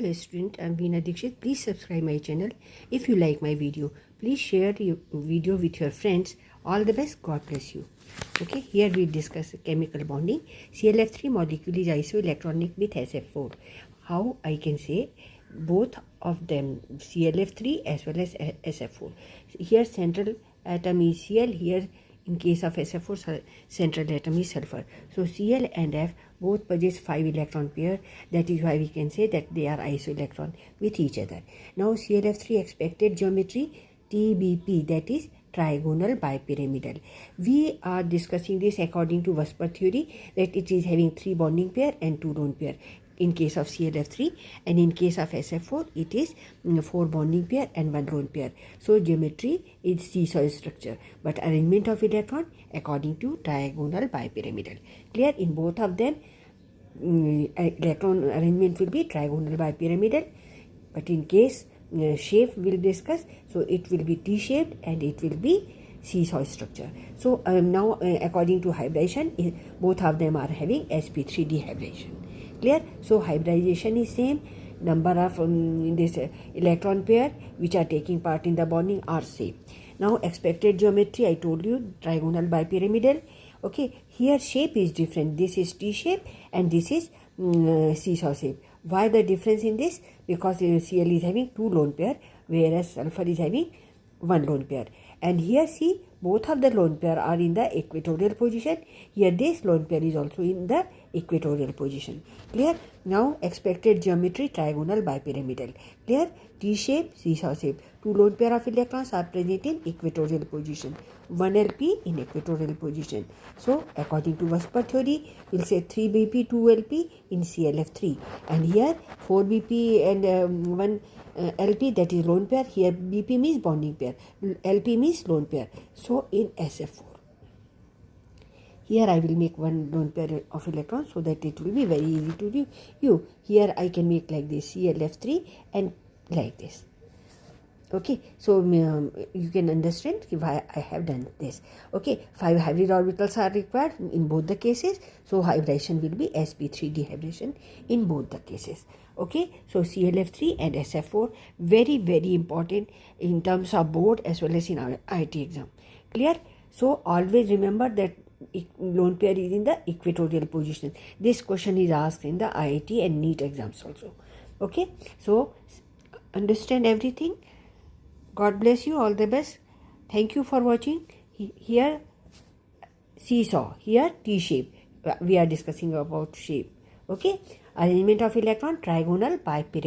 Hello student, I'm Veena Dixit. Please subscribe my channel. If you like my video, please share your video with your friends. All the best. God bless you. Okay, here we discuss chemical bonding. ClF3 molecule is isoelectronic with SF4. How I can say both of them, ClF3 as well as SF4. Here central atom is Cl, here in case of SF4 central atom is sulfur. So Cl and F both possess 5 electron pair. That is why we can say that they are isoelectron with each other. Now ClF3 expected geometry TBP, that is trigonal bipyramidal. We are discussing this according to Vosper theory, that it is having 3 bonding pair and 2 lone pair in case of ClF3, and in case of SF4 it is 4 bonding pair and 1 lone pair. So geometry is seesaw structure, but arrangement of electron according to trigonal bipyramidal. Clear? In both of them electron arrangement will be trigonal bipyramidal, but in case shape we'll discuss, so it will be T-shaped and it will be seesaw structure. So now according to hybridization, both of them are having sp3 dehybridization. Clear? So hybridization is same. Number of this electron pair which are taking part in the bonding are same. Now expected geometry, I told you trigonal bipyramidal. Okay, here shape is different. This is T shape and this is seesaw shape. Why the difference in this? Because Cl is having 2 lone pair, whereas sulfur is having 1 lone pair. And here see, both of the lone pair are in the equatorial position. Here this lone pair is also in the equatorial position. Clear? Now expected geometry trigonal bipyramidal. Clear? T shape, seesaw shape. 2 lone pair of electrons are present in equatorial position. 1 LP in equatorial position. So according to Vosper theory, we'll say 3 BP 2 LP in ClF3, and here 4 BP and 1 LP, that is lone pair. Here BP means bonding pair, LP means lone pair. So in SF4, here I will make 1 lone pair of electrons so that it will be very easy to you. Here I can make like this ClF3 and like this. Okay, so you can understand why I have done this. Okay, 5 hybrid orbitals are required in both the cases. So hybridization will be sp3 dehybridization in both the cases. Okay, so ClF3 and SF4 very important in terms of board as well as in our IIT exam. Clear? So always remember that lone pair is in the equatorial position. This question is asked in the IIT and NEET exams also. Okay, so understand everything. God bless you. All the best. Thank you for watching. Here seesaw, here T shape. We are discussing about shape. Okay, arrangement of electron trigonal bipyramidal.